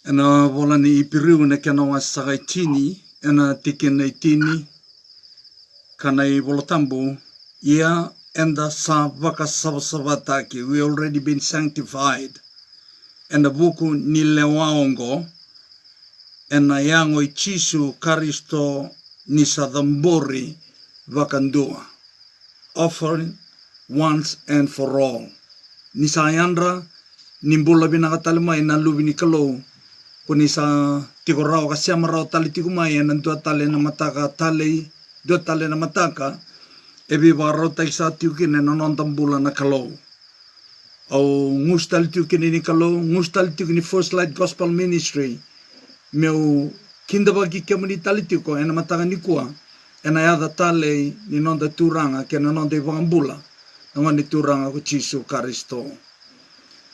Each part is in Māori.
Ena vola ni ipiriu na kena wa sagai tini, ena tikena tini, kanai vola tambu, ia enda sa vaka savataki. We already been sanctified. Ena buku ni lewaongo, ena yango i Chisu Karisto ni sadambori vakandua. Offering once and for all. Ni sayandra, nimbula binakatalima ina lubi ni kalou, kuni sa tikorao kasiamarao tali tikumai ena dua tali na mataka tali, dua tali na mataka, ebi warao taisa tiukine na nontambula na kalou. Au ngustali tiukine ni kalou, ngustali tiukine First Light Gospel Ministry, meu kindabagi kemuni tali tiuko ena mataka nikua, ena yada tali ni nonda turanga kena nonda ivangambula, ngani turanga ku Chisu Karisto.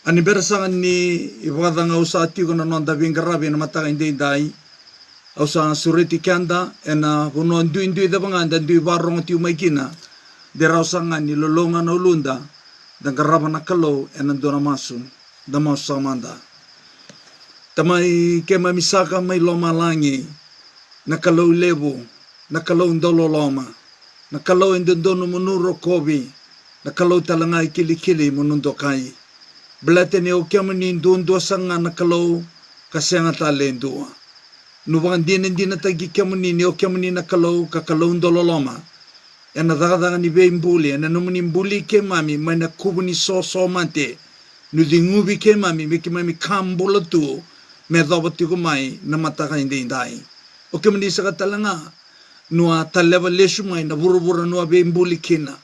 Ani berasanga ni iwadanga usa atigo na nonda vingarabi na mataka indai usa sureti kanda ena kuno ndui da banganda ndui barong tiu maikina derasanga ni lolonga na ulunda dan garaba na kalo ena dona masu da masamanda tamai kema misaka mai loma langi na kalo lebu na kalo ndolo loma na kalo ndono munuro kobi na kalo talangai kili munundo kai. Belate ni o kiamani ndondua sanga na kalau kasenga tale ndua. Nubangan dina tagi kiamani ni o kiamani na kalau ka kalau ndololoma. Ena daga ni be mbuli ena numuni mbuli ke mami mana kubuni so mante. Nudi ngubi ke mami me mami kambula tu me dobati ko mai na mataka indai. O kiamani sa katalanga nua taleva lesu mai na buru nua be mbuli kina.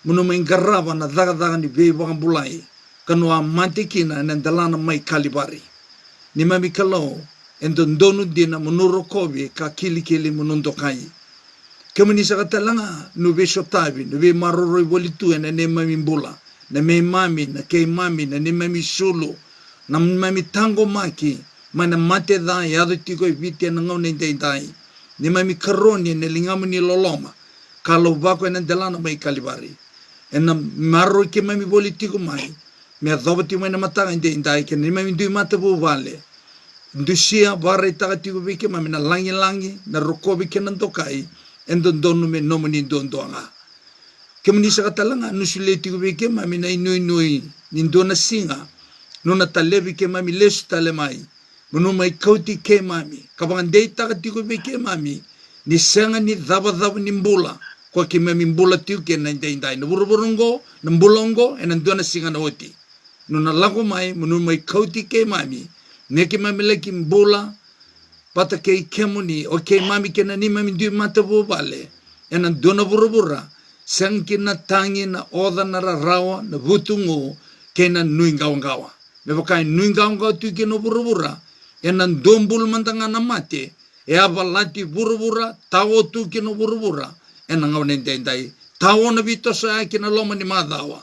Munu mai garaba na daga ni be bangambulai. Kanua mantikina na dalana mai kalibari. Ni mami kalau endo ndonu dina munuro kobi ka kili munundo kai. Kemani sa katalanga nube sotabi, nube maroroi bolitu na ne mami mbula, na me mami, na kei mami, na ne mami sulu, na mami tango maki, mana mate dai yado tiko viti na ngau dai. Ni mami karoni na lingamu ni loloma, kalau bako na dalana mai kalibari. Ena maroi ke mami bolitiku mai, mea dhobati mai na matanga indai ke ni mami ndui mata vale. Ndusia bare takatiku vike mami na langi na rokobi ke nantokai endo donu me nomani dondoanga. Ke mani sa katalanga nusule tiku vike mami na inui ni ndona singa nuna talevi ke mami lesu tale mai. Munu mai kauti ke mami kabangan dei takatiku vike mami ni senga ni dhaba ni mbula kwa ke mami mbula tiu ke na indai na buruburungo na mbulongo ena ndona singa na oti. Nuna lago mai, munu mai kauti ke mami, neke mami leki mbola, pata ke kemuni, o ke mami ke na ni mami ndui mata vale, ena dona burubura, sangki na tangi na oda na rarawa, na vutungo, ke na nui ngawa. Mewakai nui ngawa tu ke no burubura, ena dombul mantanga na mate, e avalati burubura, tawo tu ke no burubura, ena ngawa nendai, tawo na vito sa ke na loma ni madawa,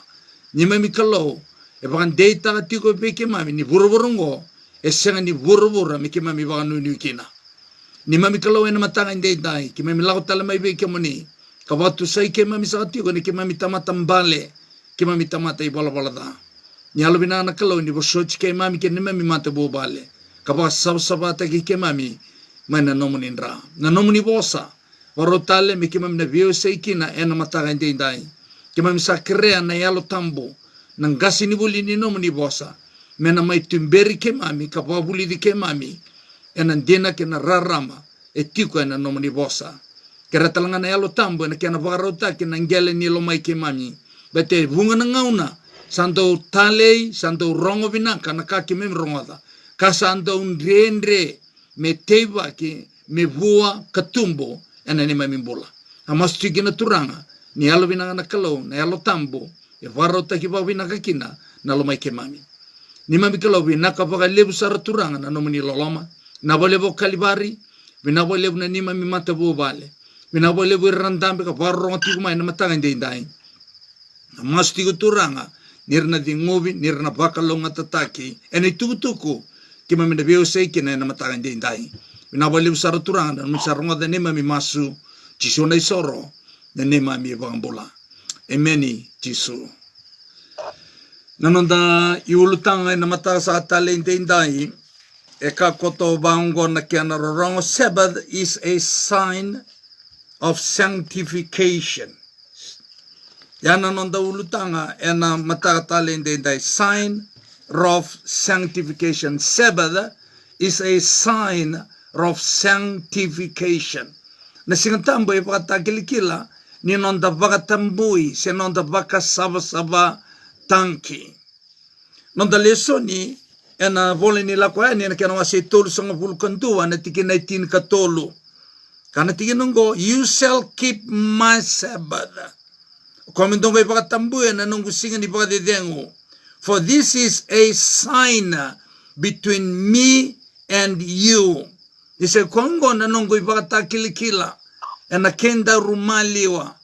ni mami kalau, e bakan deita tiko peke mami ni buruburungo e senga ni burubura mi ke mami bakan nui kina ni mami kalau ena matanga indai ki mami lau tala mai peke mani ka watu sai ke mami sa tiko ni ke mami tamata mbale ke mami tamata i bala da ni alu binana kalau ni bosoch ke mami ke ni mami mata bo bale ka ba sabata ke mami mana nomuni ndra na nomuni bosa warotale mi ke mami na vio sai kina ena matanga indai ke mami sa krea na yalo tambo nang gasi ni buli ni no mani bosa mena mai tumberi ke mami ka babuli di ke mami enan dena ke na rarama e tiko ena no mani bosa kera talanga na yalo tambo ena ke na vagarota ke na ngele ni lo mai ke mami bete bunga na ngauna santo talei santo rongo vinaka na kaki mem rongoda ka santo unrendre me teiva ke me vua katumbo ena ni mami bola amastu gina turanga ni yalo vinanga na kalau na yalo tambo e varota ki bawi nakakina na lomai ke mami. Ni mami kalau vinaka baka lebu saraturanga na nomani loloma. Na lebu kalibari, vinabo lebu na ni mami mata bo bale. Vinabo lebu randambe ka varong tiku mai na matanga indai. Na mas tiku turanga, nirna di ngobi, nirna baka longa tataki. Ene tuku ki mami na biyo sei kina na matanga indai. Vinabo lebu saraturanga na misaronga da ni mami masu, chisona isoro, na ni mami vangambola. Emeni Jisu. Nanonda iulutanga na mata sa tale indai e ka koto baungo na kia na rorongo. Sabbath is a sign of sanctification. Yana nonda ulutanga ena matakatale indendai sign of sanctification. Sabbath is a sign of sanctification. Na singatambo e pakatakilikila ni nonda vakatambui se nonda vaka sava tanki. Nonda lesoni ena vole ni lakoa ni na kena wase tolu sanga vulkandua na tiki 19 katolu. Kana tiki nungo, you shall keep my Sabbath. Komendongo ipakatambue na nungu singa ni pakatidengu. For this is a sign between me and you. Ise kongo na nungu ipakatakilikila. Ena kenda rumaliwa.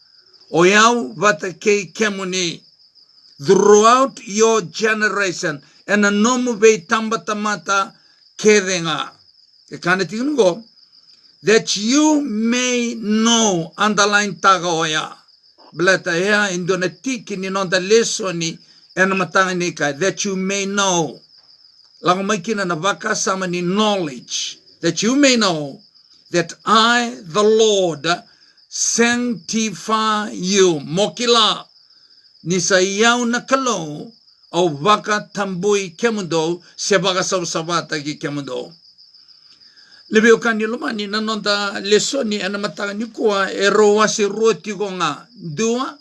Oyau vata kei kemuni. Throughout your generation. Ena nomu vei tambatamata kedenga. Kana tiki nungo. That you may know, underline taga oya. Blata hea indona tiki ni nonda lesoni ena matanga nika. That you may know. Lango maikina na vaka sama ni knowledge. That you may know that I, the Lord, sanctify you. Mokila. Nisa iau na kalau au vaka tambui kemundo se vaka sabata ki kemundo. Lebe o kani lumani na nonda lesoni ana matanga ni kua e roa si roti ko nga dua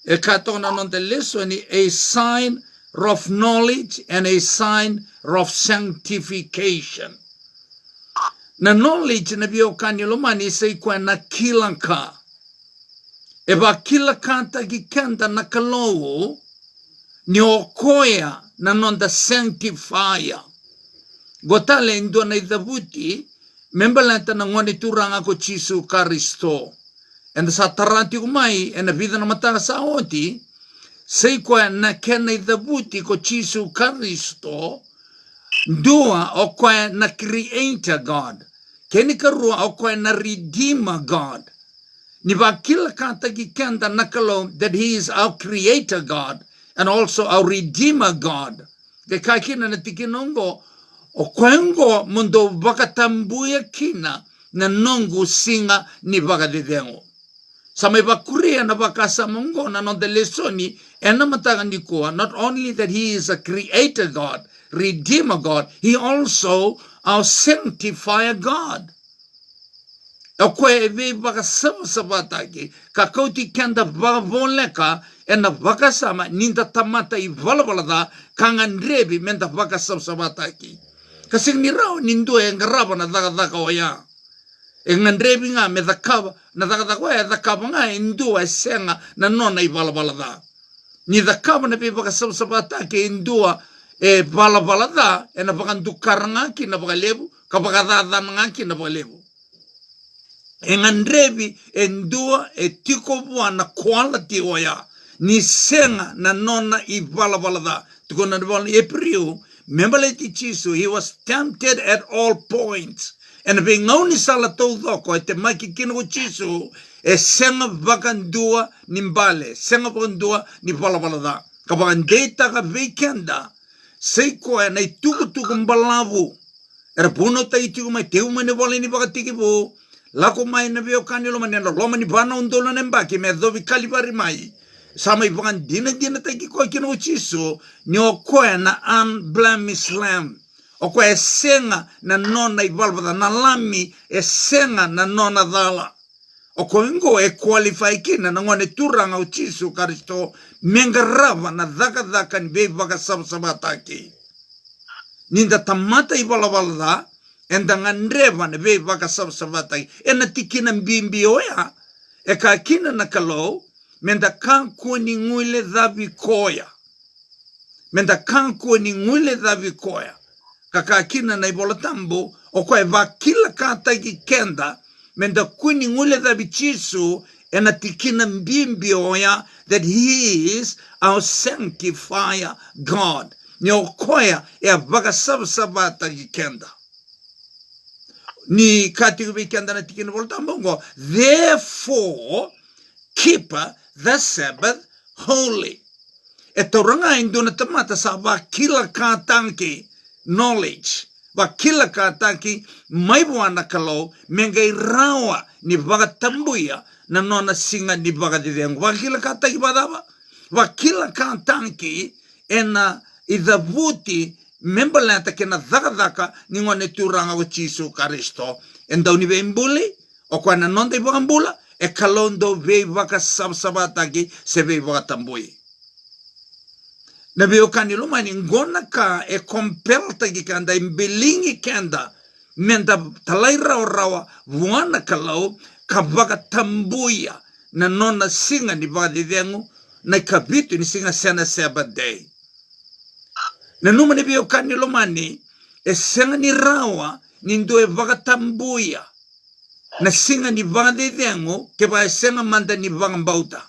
e kato na nonda lesoni a sign of knowledge and a sign of sanctification. Na knowledge na bi o kani lumani sei kua na kilanka e ba kilakanta ki kenda na kalou ni o koea na nonda sanctifier. Gotale ndo na idhabuti membalanta na ngoni turanga ko Chisu Karisto. And sa taranti kumai ena vida na matanga sa oti sei kwa na kena idhabuti ko Chisu Karisto ndua o kwa na creator God. Keni karua o kwa na redeemer God. Ni ba kila kanta ki kenda nakalo that he is our creator God and also our redeemer God. Ke kakina na tikinongo o kwengo mundo vakatambuya kina na nongu singa ni vakadidengo. Samai vakuria na vakasa mungo na nonde lesoni ena matanga nikua. Not only that he is a creator God, redeemer God, he also our sanctifier God. O kwe eve vakasama sabataki kakauti kenda vavoleka ena vakasama ninda tamata i valavalada kangandrebi menda vakasama sabataki. Kasi ni rao nindo e ngaraba na daga oya. E ngandrebi nga me dakaba na daga oya dakaba nga indo e senga na nona i valavalada. Ni dakaba na pipa kasabata ke indo e valavalada e na bakandukaranga ki na bakalebu kabakadada nga ki na bakalebu. E ngandrebi indo e tiko na quality oya ni senga na nona i valavalada. Tuko na nabali April. Membaleti Chisu, he was tempted at all points. And being only salato doko, at the Maki Kino Chisu, a senga vakandua nimbale, senga vakandua ni valavalada. Kapagandeta ka vekenda, seiko and a tukumbalavu. Erpuno taitiku my teumani volini vakatikibu, lako mai na vio kanilo manena, Romani Bana undola nembaki, me dovi kalibari mai. Sama ibangan dina taki ko kino Chisu ni o koe na unblemished lamb. O koe senga na nona ibalbada na lami senga na nona dala. O koe ngo qualify kina na ngone turanga o Chisu Karisto mengarava na daka ni bebaka sabataki. Ninda tamata ibalbalada enda ngandreva na bebaka sabataki. Ena tikina mbimbi oya e ka kina na kalau menda kanku ni ngule dhabi koya. Menda kanku ni ngule dhabi koya. Kaka kina na ibolatambo, o kwa eva kila kata ki kenda, menda kuni ngule dhabi Chisu, ena tikina mbimbi oya, that he is our sanctifier God. Ni o koya, ea vaga sabata ki kenda. Ni kati kubi kenda na tikina ibolatambo, therefore, keep the Sabbath holy. E tauranga induna tamata sa va kila katanki knowledge. wa kila kataki mai wana kalau mengai rawa ni baga tambuya na nona singa ni baga didengo wa kila kataki badaba wa kila kataki ena idhavuti membalanta kena dhaka ni ngone turanga wa Chisu Karisto enda unive imbuli o kwa na nonda ibaga mbula e kalondo vei vaka sabsabataki se vei vaka tambui na veo kanilo mani ngona ka e compel tagi kanda imbilingi kanda menda talai rawa vuana kalau ka vaka tambuya na nona singa ni vaka didengu na kabitu ni singa sena Sabbath day na numa ni veo kanilo mani e senga ni rawa ni ndo e vaka tambuya na singa ni vaka didengu ke ba e senga manda ni vaka mbauta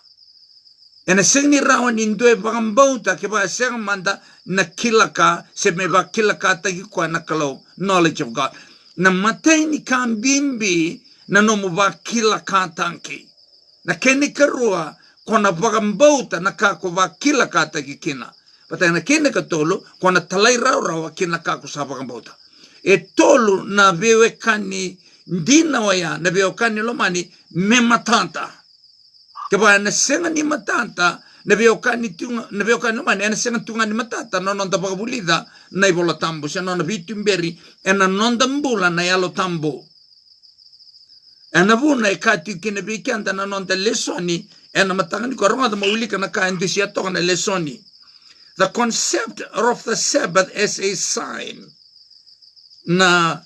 ena senga ni rawa ni ndo e vaka mbauta ke ba e senga manda na kilaka se me va kilaka tagi kwa na kalau knowledge of God na matei ni kambimbi na nomu va kilaka tanki na keni karua kona vaka mbauta na kako va kilaka tagi kina pata na kene ka tolu kona talai rawa kina kako sa vaka mbauta e tolu na vewe kani ndina waya na vewe kani lomani me matanta keba na senga ni matanta na vewe kani lomani na senga tunga ni matanta no nonda vaka bulida na ibola tambo se nona vitumberi ena nonda mbula na yalo tambo ena vuna e kati kine vikenda na nonda lesoni ena matangani kwa ronga da maulika na ka endisia toka na lesoni. The concept of the Sabbath as a sign na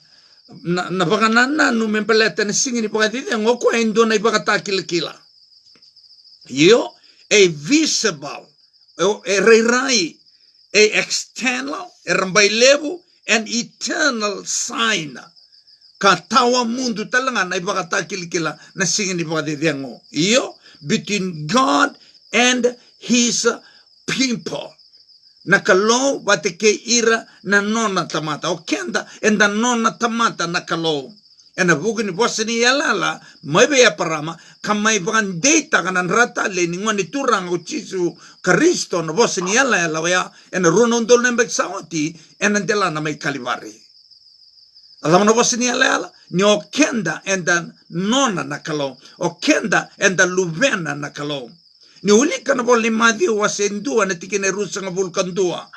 baganana no membeleta na singini pagatide ngoko endo na ibagatakila yo a visible a reirai a external a rambailebo an eternal sign ka tawa mundu talanga na ibagatakila na singini pagatide ngo yo between God and his people na kalau bateke ira na nona tamata o kenda enda nona tamata na kalau ena bugini bosni yalala maibe ya parama kamai bagan data kanan rata le ni ngoni turang o Chisu Karisto no bosni yala ya ena runondol nembek sawati ena dela na mai kalibari alam no bosni yala ni o kenda enda nona na kalau o kenda enda luvena na kalau ni ulika na boli madi wasendua na tikine rusa nga vulkandua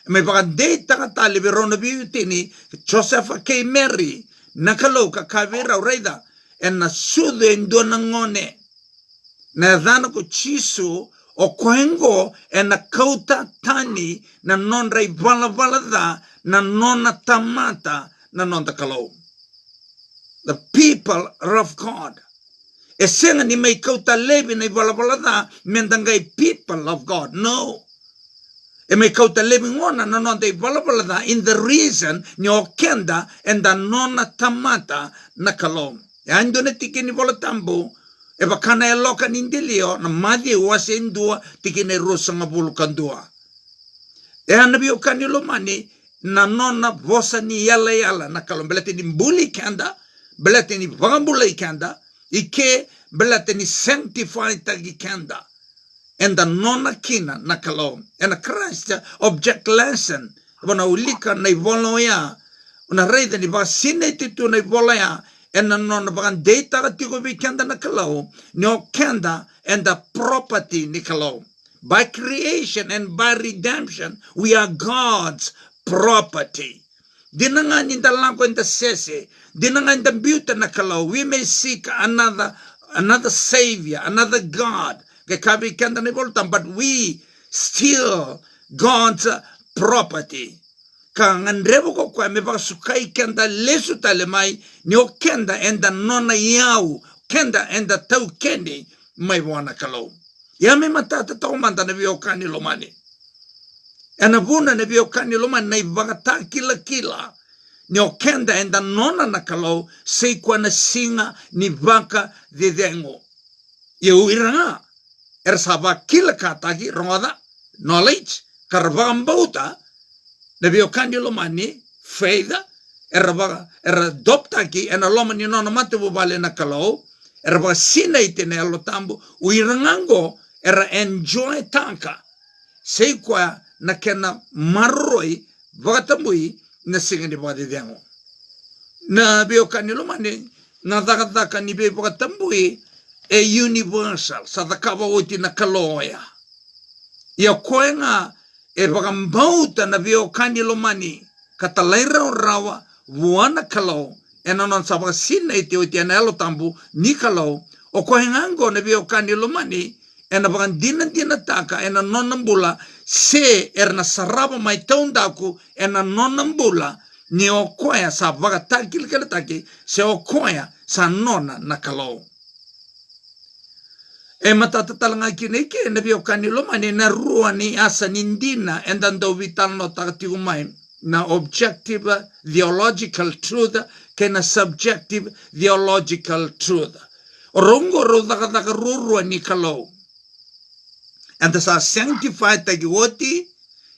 me baka data ka tali verona biutini Joseph K. Mary na kalau ka kavera reida en na sude endo na ngone na dhana ko Chisu o kwengo en na kauta tani na non rai vala da na nona tamata na non da kalau the people of God e senga ni mai kauta lebi na iwala da mendangai people of God no e mai kauta lebi ngona na nonda iwala da in the reason ni o kenda and the nona tamata na kalom e ando ne tike ni vola tambo e bakana e loka nindelio na madi wase indua tike ne rosa nga vulkandua e anabi o kanilo mani na nona vosa ni yala na kalom belete ni mbuli kenda belete ni vagambula kenda ike belate ni sanctified tagi kenda and the nona kina na kalau and a Christ object lesson wana ulika na ivoloya una reida ni ba sine titu na ivoloya and the nona bagan data tiko vi kenda na kalau no kenda and the property ni kalau by creation and by redemption we are God's property. Dinangan in the language in the sese, dinangan in the beauty na kalau we may seek another savior, another God. But we still God's property. Kangan revo ko kwa me ba sukai kenda lesu tale mai nyo kenda enda nona yau kenda enda tau kendi mai wana kalau. Ya me matata tau manta na vio kani lomani. Ena vuna na vio kani lomani na ivagata kila. Ni o kenda enda nona na kalau sei kwa na singa ni vaka dedengo. Iu iranga. Ersaba kila katagi rongoda knowledge karvambauta na vio kani lomani feida era doptaki ena lomani nona mate bubale na kalau era sina itene alo tambo uirangango era enjoy tanka sei kwa na kena marroi vagatambui na singa ni bade dengo na bio kanilo mani na daka ni be boka tambui e universal sa takaba oti na kaloya ia koenga e baka mbauta na bio kanilo mani katalaira rawa vuana kalau e nanon sabaka sina iti oti anelo tambu ni kalau o koengango na bio kanilo mani e na baka dina taka e na nonambula se erna saraba mai taundaku e na nonambula ni o koea sa vaga takil kele taki se o koea sa nona na kalau. E matata talanga kine ke na bio kanilo mani na rua ni asa nindina and then do vital no takati umay na objective theological truth ke na subjective theological truth. Rongo ro taka rurua ni kalau. And sa sanctified tagi woti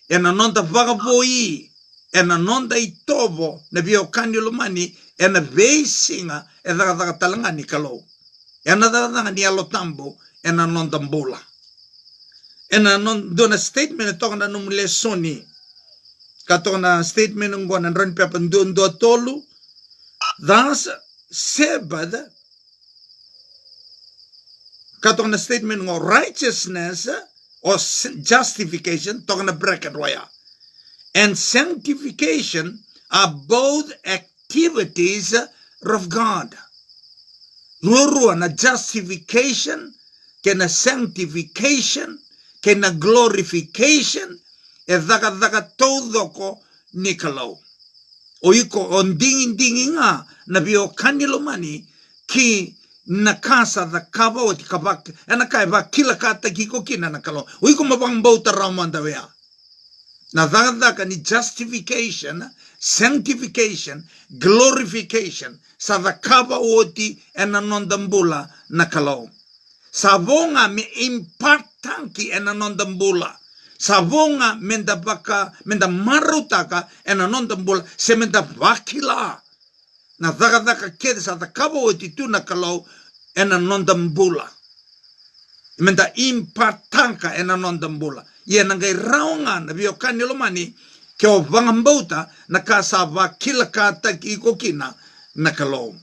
e na nonda vaga boi e na nonda itovo na bio kanilo mani e na veisinga e daga talanga ni kalau. E na daga ni alotambo e na nonda mbula. E na dona statement e toka na numule soni. Kato na statement ngo na ron pepa ndo tolu. Thus sebad. Kato na statement ngo righteousness or justification. Toka na bracket waya. And sanctification are both activities of God. Rurua na justification, kena sanctification, kena glorification, e daga todo ni kalau. O iko on dingin nga na bio kanilo mani ki na kasa da kaba o ti kabak e na kai ba kila kata kiko kina na kalau. O iko mabang bauta ramanda wea. Na daga ni justification, sanctification, glorification sa vakaba oti ena nondambula na kalau. Sa vonga me impactanki ena nondambula. Sa vonga menda marutaka ena nondambula se menda vakila. Na daga kede sa vakaba oti tu na kalau ena nondambula. Menda impactanka ena nondambula. Ia nangai raunga na bio kanilo mani ke o vangambauta na kasava kila kata ki kokina na kalau.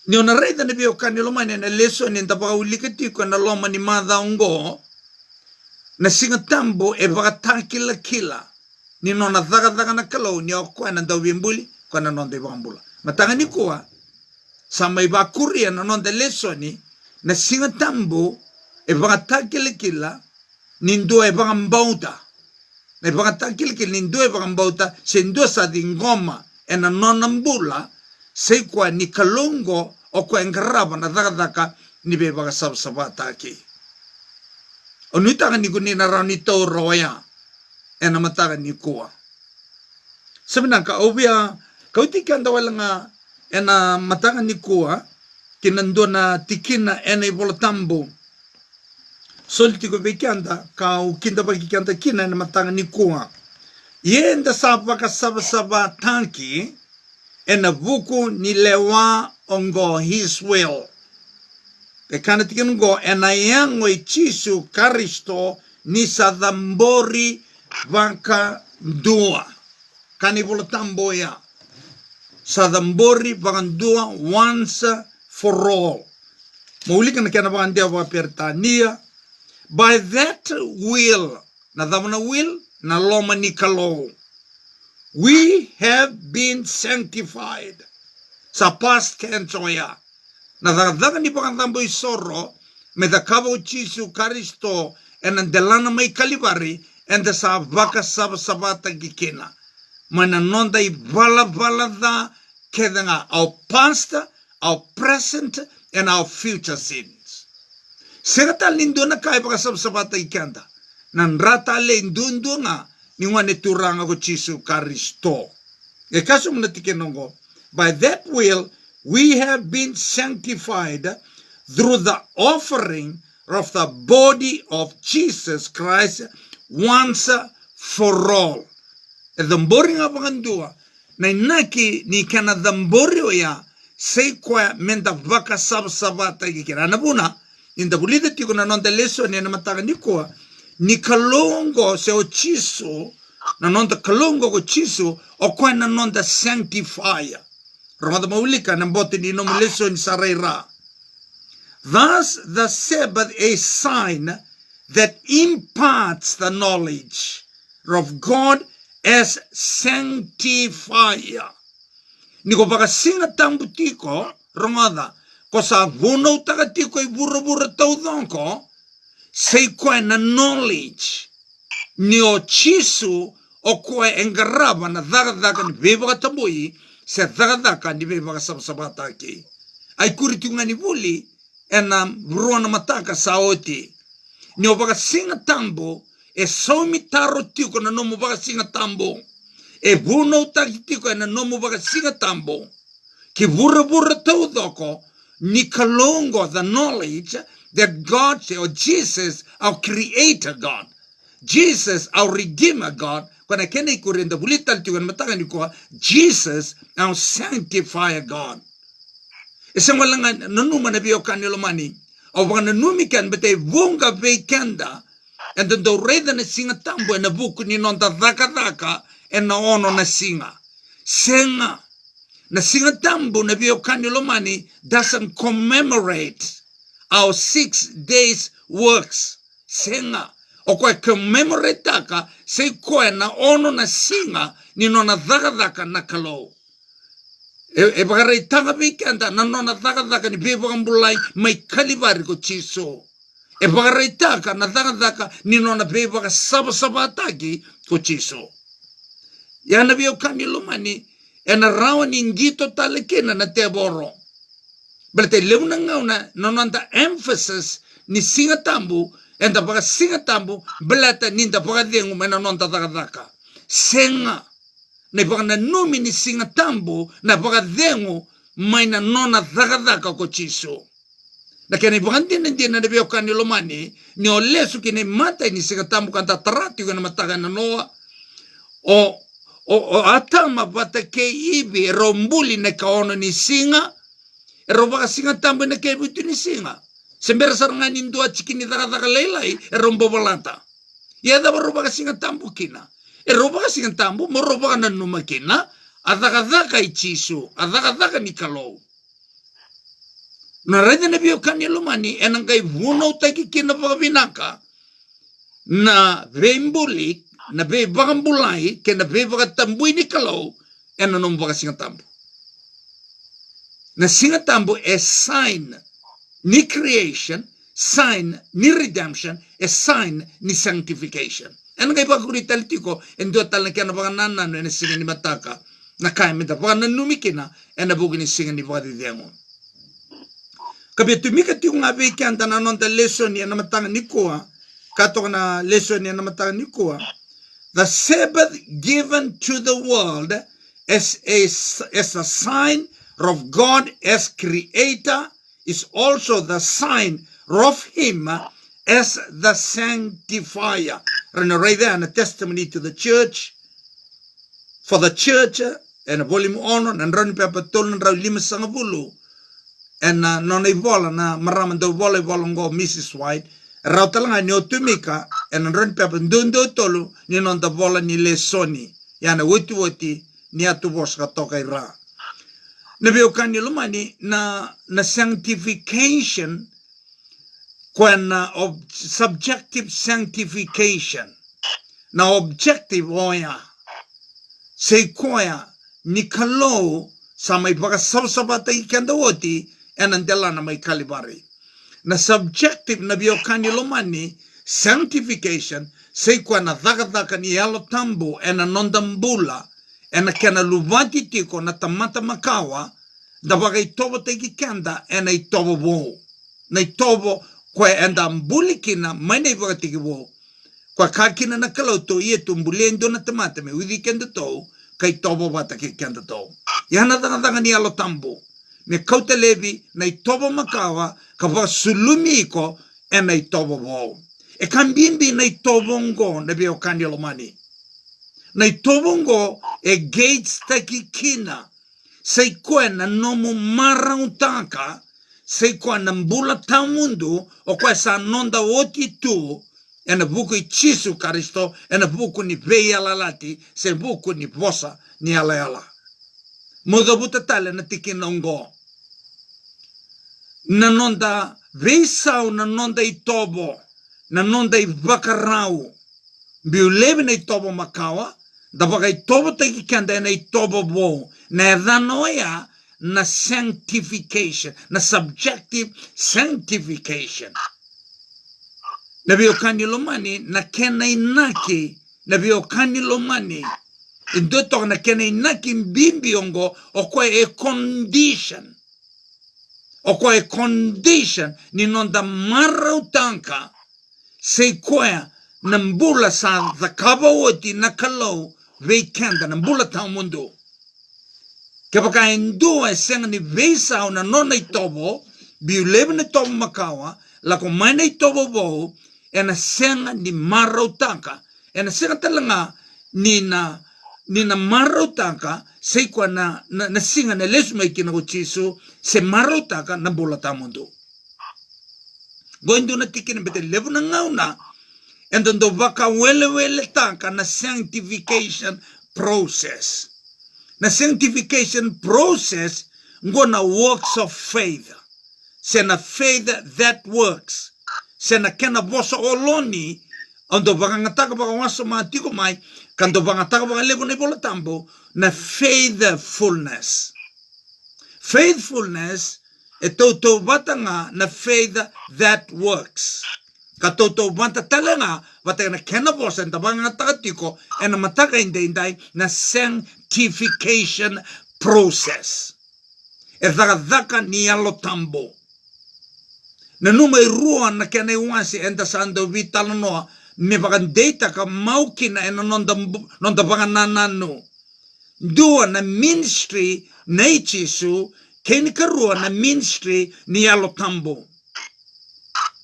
Ni ona reida na bio kanilo mani na leso ni ndapaka ulikati ko na loma ni madha ungo na singa tambo e vaka kila ni nona daga na kalau ni o kwa na ndawimbuli kwa na nonde vambula. Matanga ni kuwa sama iba kuria na nonde leso ni na singa tambo e vaka kila nindo e vagambauta. Ne vagatakil ki nindo e vagambauta se ndo sa di ngoma e na nonambula se kwa ni kalongo o kwa engraba na daga ni be vagasabsabata ki. O nutanga ni kuni na ranito roya e na mataga ni kuwa. Sabi ka obia kauti kanda wala nga e na mataga ni kuwa kinando na tikina e na ibolatambo. Solti ko bekianda kau kinda bagi kianda kina na matanga ni kuwa. Yenda sapa ka saba tanki ena vuku ni lewa ongo his will. Ke kana tikin go ena yango ichisu karisto ni sadambori vaka dua. Kani volotambo ya. Sadambori vaka dua once for all. Maulika na kena vaka ndia wapertania. By that will, na damana will, na loma ni kalau, we have been sanctified. Sa past tense oya. Na daga ni pakantambo isoro, me da kabo chisu karisto, en delana may kalibari, en da sa vaka sabata gikina. Mana nonda I vala da, kedanga our past, our present, and our future sins. Serata lindo na kaya baka sabsabata ikanda. Nan rata le indundo nga ni wane turanga ko Chisu Karisto. E kaso muna tikenongo. By that will, we have been sanctified through the offering of the body of Jesus Christ once for all. E dhambori nga pangandua. Na inaki ni kana dhambori oya say kwa menda vaka sabsabata ikikira. Anabuna, inda bulida tiko na nonda leso ni na mataga ni kwa ni kalongo se o chiso na nonda kalongo ko chisu o koe na nonda sanctifier. Ramada maulika na mbote ni nomuleso in saraira. Thus the Sabbath a sign that imparts the knowledge of God as sanctifier. Niko baka singa tambu tiko, ramada, ko sa vuno taka tiko I bura taudonko, say koe na knowledge ni o chisu o koe engaraba na daga ni bebaka tabui se daga ni bebaka sabasabata ki. Ai kuritunga ni vuli ena ruana mataka saoti. Ni o baka singa tambo e somi taro tiko na nomu baka singa tambo. E vuno taki tiko e na nomu baka singa tambo. Ki bura taudoko ni kalongo the knowledge that God or Jesus, our creator God, Jesus, our redeemer God, kwana kene ikurenda bulital tiwan mataka ni kwa Jesus, our sanctifier God. Isang walang nanuma na biyo kanilo mani, o wang nanumikan bete vunga vekanda, and then the reda na singa tambo na buku ni nonta dhaka and na ono na singa. Senga, na singa tambo na biyo kanilo mani doesn't commemorate our 6 days works. Senga. O koe commemorate taka, se koe na ono na singa, ni nona dhaka na kalou. E bakarai tanga vikanda, na nona dhaka ni bebakambulai, mai kalivari ko chiso. E bakarai taka, na dhaka ni nona bebaka sabataki ko chiso. Yana biyo kanilumani, e na rawa ni ngito talekena na te boro. Berarti leuna ngauna nonanta emphasis ni singa tambu enda baka singa tambu belata ninda baka dengu mena nonta dhaka. Senga na baka na numi ni singa tambu na baka dengu maina nona dhaka ko chiso. Na kene baka ndina na biyo kanilo mani ni olesu kine mata ni singa tambu kanta tarati kana mataka na noa o atama bata ke ibi rombuli na kaono ni singa roba singa tambo na kay buti ni singa. Sembera sarangan indua chikini daga leilai rombo balanta. Ya da roba singa tambo kina. Roba singa tambo mo roba na numa kina adaka ichisu adaka ni kalou. Na rede na biyo kanilo mani enang kay vuno taki kina pagabinaka na vembuli na be bagambulai kena be bagatambui ni kalou enanong baga singa tambo. Na singa tambo a sign ni creation, sign ni redemption, a sign ni sanctification. Ano kay pagkurital tiko, endo tal na kaya na baka nanan na singa ni mataka, na kaya mita, baka nanumikina, e nabugi ni singa ni baka didengon. Kabi tumika tiyo nga bigyan, tananon ta lesson niya na matanga ni kuha, kato na lesson niya na matanga ni kuha, the Sabbath given to the world as a sign of God as creator is also the sign of him as the sanctifier. And right there in a testimony to the church, for the church, and a volume on and run paper told and lima sangabulu, and non evola na maraman do volleyball Mrs. White, rautalanga nyo tumika, and run paper dundo tolu, ni non the vola ni le soni, yana woti ni atubos katoka ra. Nabio kanilumani na sanctification when subjective sanctification na objective oya say koya ni kalo sa may baka sabsabata ikanda woti enandela na may kalibari na subjective nabio kanilumani sanctification say kwa na dhaka ni yalo tambo ena nondambula ena kena luvati tiko na tamata makawa da baga itobo teki kanda ena itobo wo na itobo kwa enda mbulikina maina ibaga teki wo kwa kakina na kalauto iye tumbulendo na tamata me widi kenda to ka itobo bata ki kenda to yana danga ni alo tambo me kauta levi na itobo makawa ka baga sulumi iko ena itobo wo e kambimbi na itobo ngo na bio kandilo mani na itobongo e gates taki kina sei koena nomu marautaka sei koena mbula tamundu o kwa sa nonda oti tu ena buku I Chisu Karisto, ena buku ni vei alalati, se buku ni vosa ni ala. Modo buta tale na tiki nongo. Na nonda veisau na nonda I tobo, na nonda I vakarau. Biu lebe na I tobo makawa, da baka I tobo taki kanda na I tobo bo. Na edanoia na sanctification, na subjective sanctification. Na biyo kanilomani na kena inaki, na biyo kanilomani, indotok na kena inaki mbimbi ongo, okwa e condition. Okwa e condition, ni nonda mara utanka, se kwea, na mbula sa zakaba woti na kalau, vei kenda, na mbula tau mundo. Kapaka indua e senga ni veisa na nona itobo, biu lebe na tobo makawa, lako maina itobo bo, ena senga ni marautaka, ena senga talanga ni na marautaka, seikwa na singa na lesuma ikina kuchisu, se marautaka na bola tamundo. Goindu na tikina bete lebu na ngauna, and then the waka wele tanka na sanctification process. Na sanctification process ngona works of faith. Sena faith that works. Sena kena bosa oloni ando bangataka baka waso matiko mai kando bangataka baka levo na bola tambo na faithfulness. Faithfulness toto batanga na faith that works. Katoto banta talanga batanga kena bosa nda bangataka tiko ena mataka indai na sanctification process. Edhaka ni alo tambo. Na numa irua na kena iwansi enda sando vitala noa me bagan data ka maukina ena nonda bagan nanano. Dua na ministry na ichisu keni karua na ministry ni alo tambo.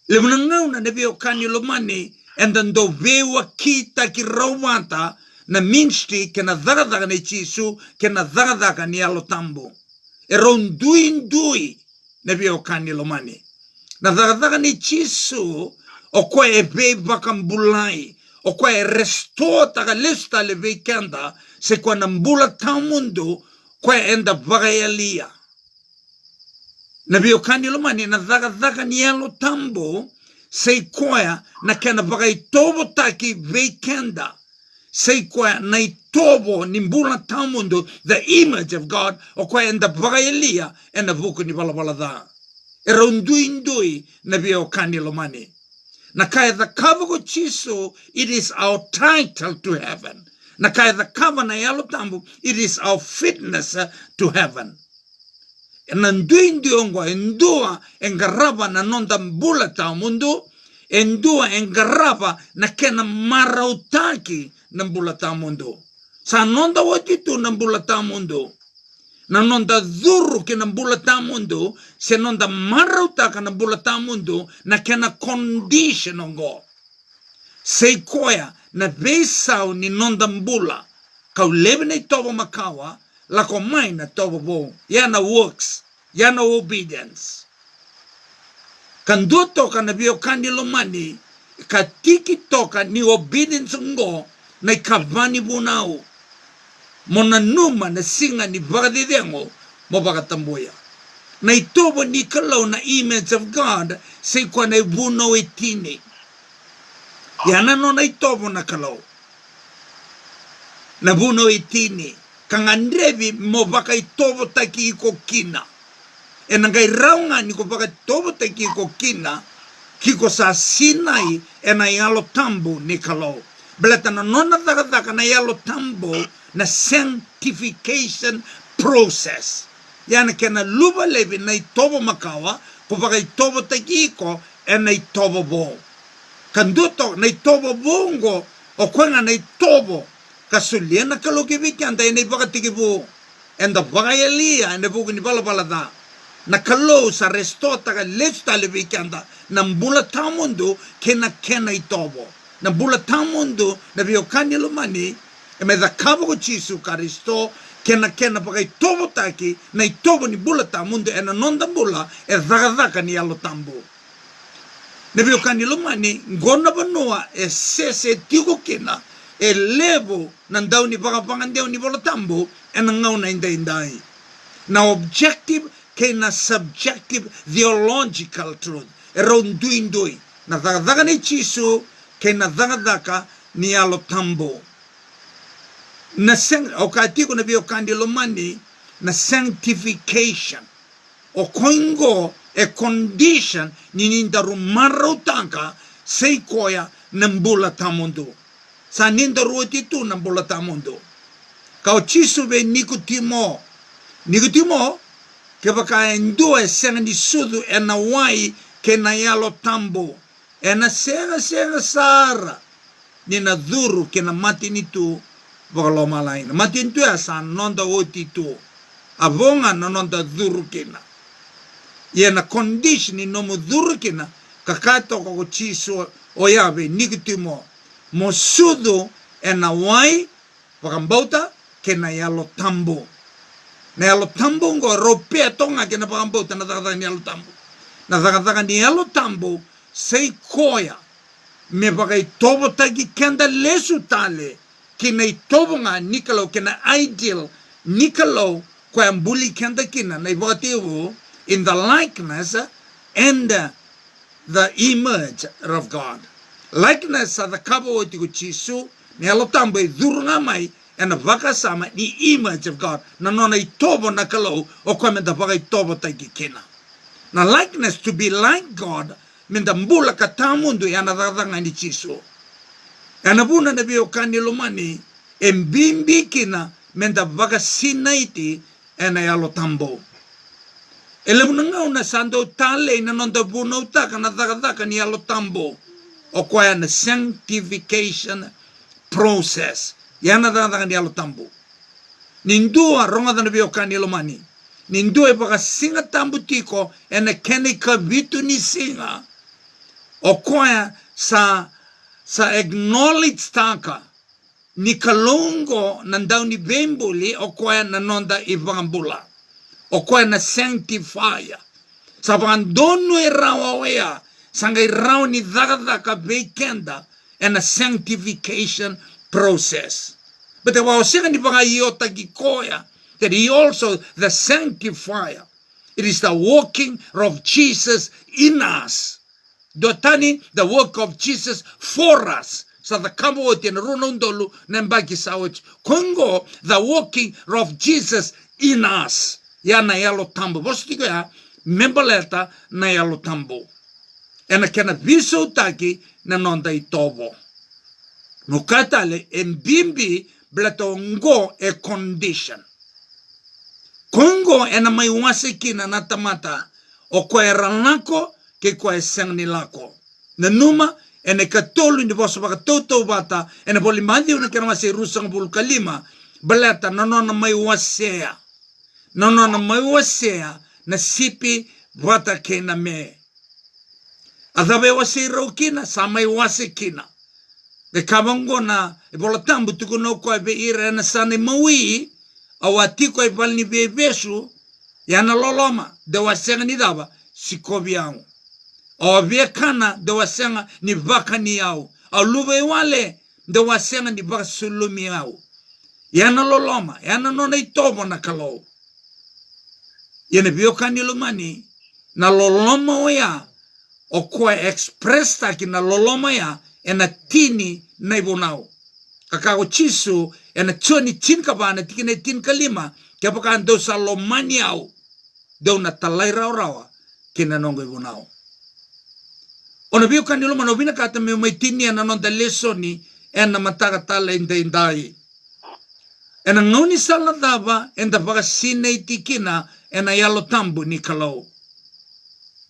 Lemunangau na nebeo kanyo lomani enda ndo vewa kita ki rawanta na ministry kena dhagadaga na ichisu kena dhagadaga ni alo tambo. Eron dui nebeo kanyo lomani. Na dhagadaga ni chisu o kwa e be bakambulai o kwa e restore taga lista le veikanda se kwa nambula tamundo kwa enda vagayalia. Na biokani lomani na dhagadaga ni alo tambo se kwa na kena vagaitobo taki veikanda se kwa na itobo nimbula tamundo the image of God o kwa enda vagayalia enda vuku ni balabala Erondui na biokani lomani. Na kaya the cover chiso, it is our title to heaven. Na kaya the cover na yalo tambu, it is our fitness to heaven. Endua engaraba na nonda mbula ta mundo, endua engaraba na kena marautaki na mbula ta mundo. Sa nonda watitu na mbula ta mundo. Na nonda dhuru kena mbula tamundo, se nonda marauta kena mbula tamundo, na kena condition ongo. Se koya, na veisau ni nonda mbula, kau lebe na itobo makawa, lako mai na tobo bo, yana works, yana obedience. Kandu toka na biokani lomani, katiki toka ni obedience ongo, na ikavani bunau. Mona numa na singa ni vagadedengo mo bagatamboya. Na itobo ni kalau na image of God se kwa na ibuno etini. Yana no na itobo na kalau. Na buno etini. Kangandrevi mo baka itobo taki iko kina. E nangai raunga ni ko baka itobo taki iko kina. Kiko sa sinai e na yalo tambo ni kalau. Belata na nona dhaka na yalo tambo na sanctification process. Yana kena luba levi na itobo makawa, kupaka itobo takiko, e na itobo bo. Kanduto na itobo bongo, o kwenga na itobo, kasulia na kalokiviki anda ene baka tikibu, enda baka yalia, ene buku ni bala da. Na kalo sa restota ka lesta leviki anda, na mbula tamundo, kena itobo. Na mbula tamundo, na biokani lumani, e me da kabo ko Chisu Karisto kena paka itobo taki na itobo ni bula tamundo e na nonda bula e dhaka ni alo tambo. Nebio kanilumani ngona banua e sese tigo kina e levo nandau ni pakapangandeu ni bolotambo e nangau na indai. Now objective kena subjective theological truth. E ronduindui. Na dhaka ni chisu kena dhaka ni alotambo. Na okatiko nebio kanilumani na sanctification. O koingo e condition nininda rumaro tanka seikoya nambula tamundo. Sa ninda ruotitu nambula tamundo. Kau chisu be Nicotimo. Nicotimo ke baka endo e senga ni sudu e na wai ke na yalo tambo. E na senga sara. Nina dhuru ke na mati nitu bakaloma lain. Mati nitu ya sa nonda otitu. Avonga na nonda dhuru kena. Yena condition no mudurkina kakato ko chiso oyabe Nicotimo mosudo ena wai pakambauta kena yalo tambo na yalo tambo ngo rope tonga kena pakambauta na daga ni yalo tambo na daga ni yalo tambo sei koya me pakai tobo tagi kenda lesu tale kena tobo nga nikalo kena ideal nikalo ko ambuli kenda kina na ibatiwo in the likeness and the image of God. Likeness of the kabo tiku chisu ni alotambo dhurunga mai and the vakasama the image of God. Na nona itobo nakalo o kwame da vaka itobo taiki kena. Na likeness to be like God minda mbula katamundu ya nadadanga ni chisu. Anabuna na biyo kanilumani mbimbi kina minda vaka sinaiti ena yalotambo. Elemunanga na sando tale na nonda buno taka na daga ni alotambo o kwa na sanctification process yana daga ni alotambo nindua ronga da bio kanilomani nindua baka singa tambu tiko ena kenika vitu ni singa o kwa sa acknowledge taka ni kalongo nandau ni bembuli o kwa na nonda ivambula o kwa na sanctifier sabandono e rawawea sanga irao ni daga bekenda and a sanctification process but the was second baka yota gikoya that he also the sanctifier. It is the working of Jesus in us dotani the work of Jesus for us. So the kamoti and runondolu nembaki sawich kongo the working of Jesus in us. Ya na yalo tambo. Bostigo ya membaleta na yalo tambo. Ena kena viso taki na nonda itobo. Nukatale mbimbi blato ngo e condition. Kongo ena mai wasekina na tamata o kwa ranako ke kwa sengni lako. Na numa ena katolu ni boso baka toto bata ena boli mandi una kena masi rusang bul kalima blata nanona mai wasea. Nono na maiwasea na sipi wata kena me. Adhabe wase rokina sa maiwase kina. De kabango na ibolatambu tukuno kwa be ira na sane mawi awatiko ibalni bebesu yana loloma de wasenga ni daba sikobi yangu. Awabie kana de wasenga ni vaka ni yao. Alube wale de wasenga ni vaka sulumi yao. Yana loloma yana nona itobo na kalou. Yene bio kanilumani na loloma ya o kwa expressa ki na loloma ya ena tini na ibonao. Kakao chisu ena choni tinka bana tikine tinka lima kia paka ando sa lomani au deo na talai rao rawa kina nongo ibonao. Ona bio kanilumani obina kata me mai tini ena nonda lesoni ena mataka tala indai. Ena ngoni sala daba enda paka sine itikina ena yalo tambo ni kalau.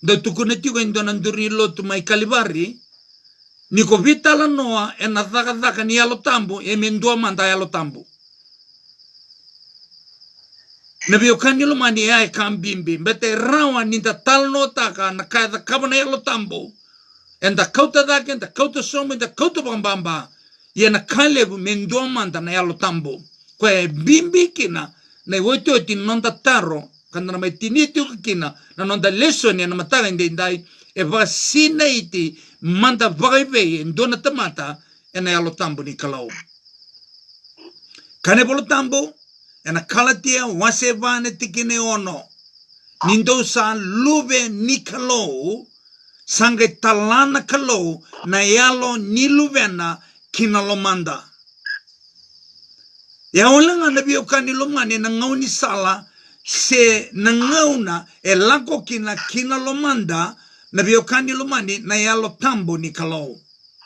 Da tukunetigo indonanduri lotu mai kalibari. Niko vitala noa ena dhaka ni yalo tambo e mendua manda yalo tambo. Nabio kanilo mani ya kambimbi. Bete rawa ninda talno taka na kaya da kabana yalo tambo. Enda kauta dake, enda kauta somo, enda kauta bambamba. Yena kalebu mendua manda na yalo tambo. Kwa bimbi kina na iwoito iti nonda taro. Kanda na mai tiniti ukikina na nonda lesoni na mataga indai e vasina iti manda vagaive ndona tamata ena yalo tambo ni kalau. Kane bolo tambo ena kalatia wase vane tikine ono. Nindo sa luve ni kalau sange talana kalau na yalo ni luvena kinalomanda. Ya olanga na biokani lomani na ngauni sala se na ngauna e lako kinalomanda na biokani lomani na yalo tambo ni kalau.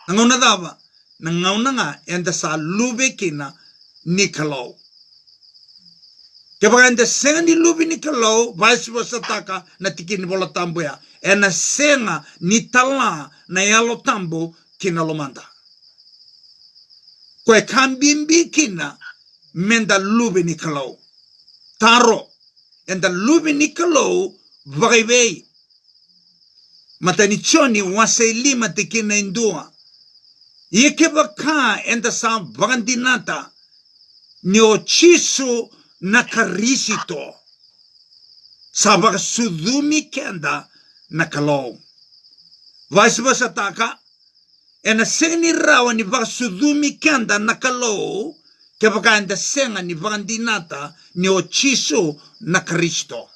Na ngauna dava na ngauna nga enda sa luve kina ni kalau. Kaya enda senga ni luve ni kalau vice versa taka na tikini bola tambo ya. Ena senga ni tala na yalo tambo kinalomanda. Kwa kambimbi kina menda luve ni kalau. Taro. Enda luve ni kalau vagaive. Matani choni wase lima tikina indua. Yeke baka enda sa vagandinata. Nyo chisu na karisito. Sabak sudumi kenda na kalau. Vice versa taka. Ena seni rawa ni baka sudumi kenda na kalau. Kaya baka enda senga ni vagandinata nyo chisu na karisito.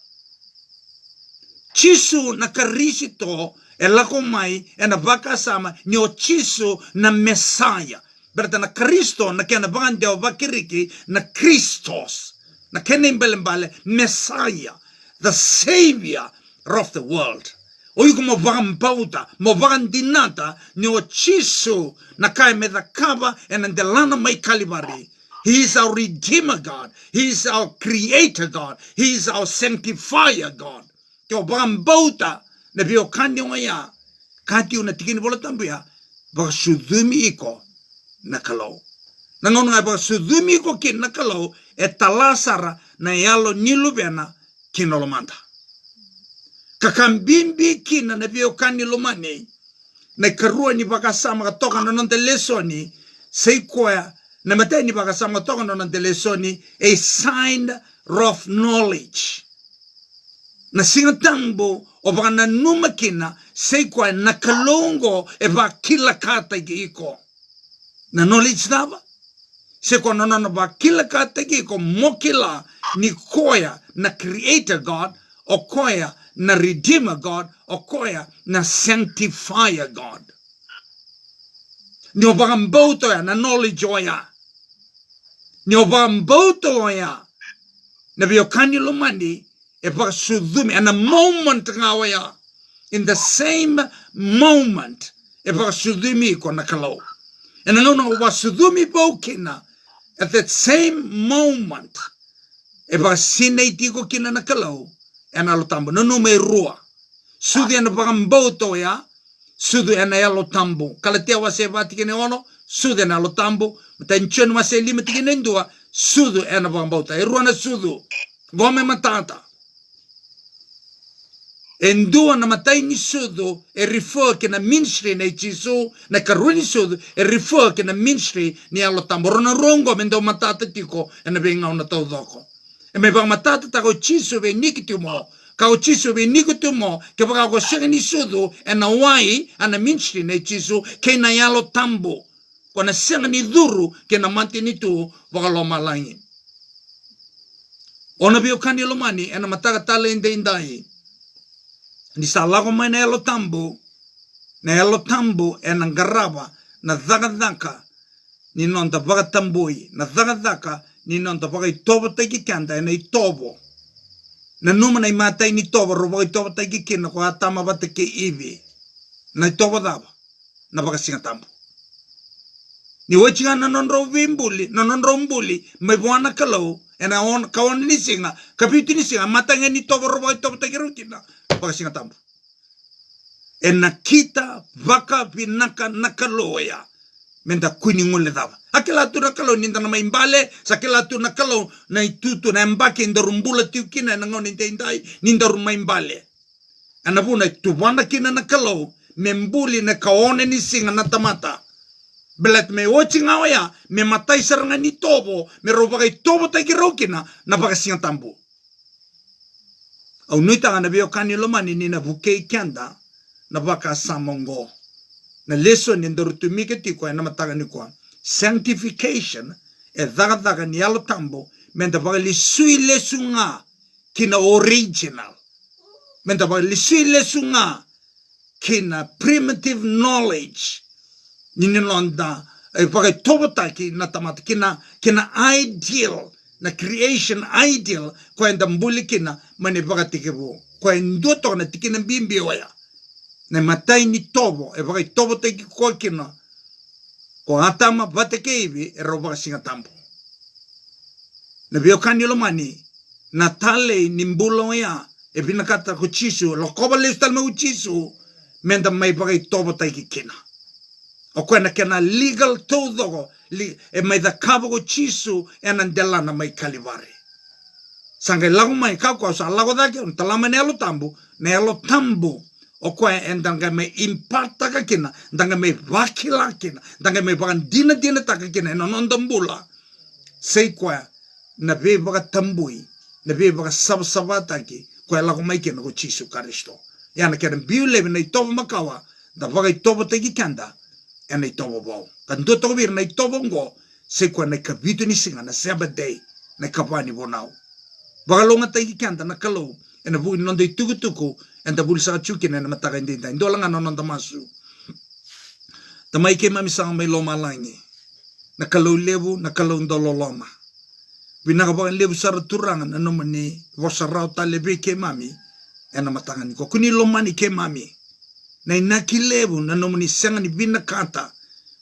Chisu na karisito e lako mai ena baka sama nyo chisu na Mesaya. Berarti na Kristo na kaya na bangandeo bakiriki na Christos. Na kaya imbelembale Messiah. The Savior of the world. Oiko mo bagambauta, mo bagandinata nyo chisu na kaya medakaba ena delana mai kalibari. He is our Redeemer God. He is our Creator God. He is our Sanctifier God. Kaya bagambauta na biyo kanyo ngaya. Kati una tikini bola tambuya. Baka sudumi iko na kalau. Nangon nga baka sudumi iko kin na kalau. E talasara na yalo nilubena kinolomanda. Kakambimbi kina na biyo kanilumani. Na karua ni baka sama katoka na nante lesoni. Seikoya na matay ni baka sama katoka na nante lesoni. A sign of knowledge. Na singatambo o baka na numakina seikoya na kalongo e baka kila kata iko. Na knowledge daba. Seikoya na baka kila kata iko mokila ni koya na Creator God o koya na Redeemer God o koya na Sanctifier God. Ni o baka mboto ya na knowledge oya. Ni o baka mboto oya. Na biyo kanyo lumandi e baka sudumi. And a moment nga oya. In the same moment e baka sudumi ko na kalau. And ano nga baka sudumi po kina. At that same moment e baka sinaiti ko kina na kalau. And alo tambo. No me rua. Sudi ana baka mboto ya. Sudi ana ya lo tambo. Kalatia wase vati kine ono. Sudi ana lo tambo. Matanchon wase lima tikine ndua. Sudu ana baka mboto. E rua na sudu. Gome matata. Endua na matay ni sudu. E refer ke na ministry na ichisu. Na karuni sudu. E refer ke na ministry ni alo tambo. Rona rongo mendo matata tiko. E na benga una tau doko. E me baka matata tako chisu ve nikitumo. Kau chisu be nikutumo ke baka ko sengani sudu ena wai ana ministry na chisu ke na yalo tambo ko na sengani duru ke na mantini tu baka lo malangi ona bio kani lo mani ena mataka tale inde indai ni salago mai na yalo tambo ena garaba na daga ni nonta baka tamboi na daga ni nonta baka itobo teki kanda ena itobo. Na numa na imatay ni toba, robo itoba tayo kikina ko atama ba te ke ibi. Na itoba daba, na baka singatambo. Ni wachi nga nanonro mbuli, may buwana kalau, ena on kawan ni singa, kapiti ni singa, matanga ni toba, robo itoba tayo kikina, baka singatambo. Ena kita baka pinaka nakaloya, menda kuningun le daba. Akela tu na kalau ninda na maimbale, sakela tu na kalau na itutu na mbake indarumbula tiukina na ngoni indai ninda maimbale. Anabuna tuwana kina na kalau membuli na kaone ni singa na tamata. Belat me ochi ngawaya me matai saranga ni tobo me robagai tobo tai kirokina na baka singa tambu. Au nuita na bio kani lomani ni na bukei kanda na baka samongo na lesson ni ndorutumike tiko na mataga ni kwa sanctification e daga ni alo tambo menda baka li sui lesunga kina original menda baka li sui lesunga kina primitive knowledge nini londa e baka tobota ki na tamata kina ideal na creation ideal kwa enda mbuli kina mane baka tikebo kwa ndoto na tikina bimbi waya na matai ni tobo e baka tobo teki kwa kina kwa atama bate keivi e roba singa tambo na biokani lo mani na tale ni mbulo ya e binakata kuchisu lo koba listal me uchisu menda mai baka tobo teki kina o kwa na kena legal todo e mai da kabo kuchisu e nandela na mai kalivare sanga lago mai kako sa lago dake un talama ne alo tambo o kwa endanga me impacta ka kina ndanga me vakila kina ndanga me bandina dina taka kina no nondambula sei kwa na be baka tambui na be baka sabata ki kwa lago mai kina ko chisu karisto yana kena biule na itobo makawa da baka itobo teki kanda ena itobo bo kan do to bir na itobo ngo sei kwa na kabitu ni singa na Sabbath day na kapani bonau baka longa teki kanda na kalo ena bu nondo itukutuku enda bulsa chukin na mataga ndinda ndola nga nonon damasu tamai ke mami sang mai loma langi na kalau lebu na kalau ndolo loma binaga ba lebu sar turanga na nomani vosarau talebe ke mami ena mataga ni ko kuni loma ni ke mami na inaki lebu na nomani sanga ni binakata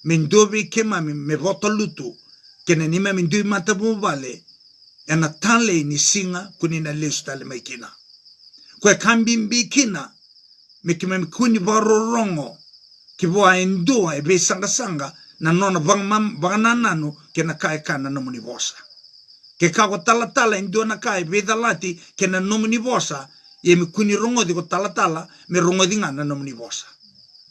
mendobe ke mami me votalutu kene ni mami ndui matabu vale ena tale ni singa kuni na lesu tale mai kina kwa kambi mbikina mekime mkuni varorongo kiboa endua ebe sanga na nona vangana nanu kena kai kana nomuni vosa ke kako tala endua na kai bedalati kena nomuni vosa ye mkuni rongo di ko tala me rongo di ngana nomuni vosa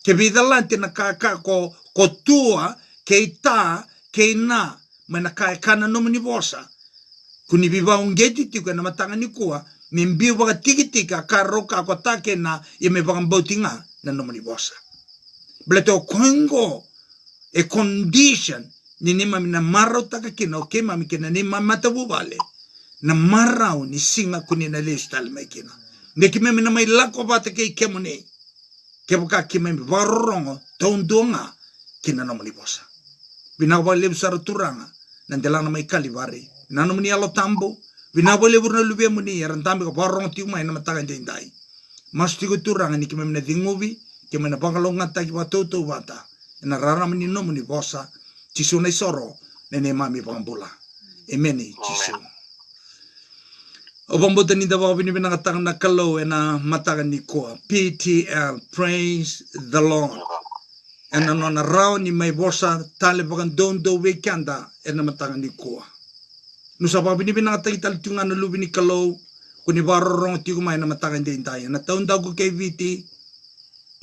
ke bedalati na kai ko tua ke ita ke ina me na kai kana nomuni vosa kuni viva ungeti tiko na matanga ni kuwa membiu baka tiki karoka ko take na yeme baka botinga na nomani bosa bleto kongo e condition ni nima na marau taka kina o kema mi kina ni matabu vale na marau ni singa kuni na lestal mai kina neki me na mai lako bata ke kemone ke baka kime varongo tondonga kina nomani bosa bina vale busara turanga na delana mai kalivare na nomani alo tambo bina boleh burna lube muni yaran tambe ko barong tiu mai na mataga ndai mas tigo turanga ni kemena dingovi kemena bangalonga ta ki watoto wata na rara mani no muni bosa tisu nei soro nene mami bambula emeni tisu obambo tani da bini bina katanga na kalo na mataga ni ko PTL praise the Lord ena no na rao ni mai bosa tale bagan dondo weekenda ena mataga ni ko nusa pa binibina nga tagital tunga na lubi ni kalo kuni barorong ti kumay na matagan din tayo na taon daw ko kay viti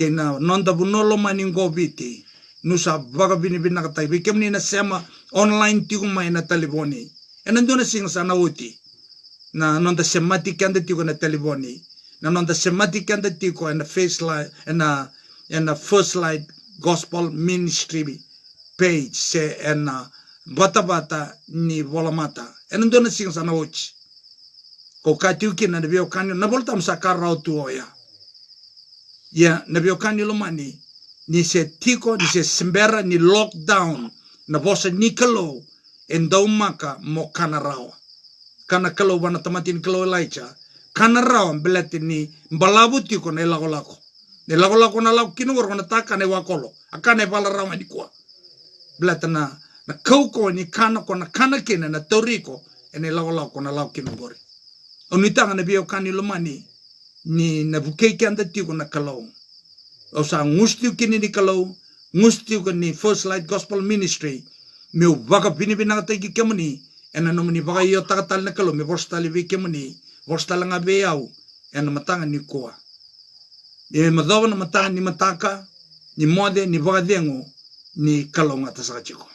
kay na nonda bunolo maning go viti nusa baga binibina nga tayo bikem ni na sema online ti kumay na telefoni nando na sing sana uti na nonda semati kanda ti ko na telefoni na nonda semati kanda ti ko na face light na first light gospel ministry page se na bata ni volamata nando na sing sana uti ko katiu kina na bio kanyo na voltam sa karao tuoya ya na bio kanyo lomani ni se tiko ni se sembera ni lockdown na bosa nikalo endau maka mo kanarao kana kalo wana tamatin kalo laicha kanarao belati ni mbalabu tiko na lako na lako kinu na taka ne wakolo akane balarao madikwa belati na kauko ni kana ko na kana kina na toriko ene lako na lako kinu gori onitanga na bio kani lomani ni na bukei kanda tiko na kalau o sa ngustiu kini ni kalau ngustiu kini First Light Gospel Ministry meu baka binibina ta ki kemuni ena no muni baka yo takatal na kalau me bostali vi kemuni bostala nga beau ena matanga ni koa e madova na matanga ni mataka ni mode ni baka dengo ni kalau ngata sa chiko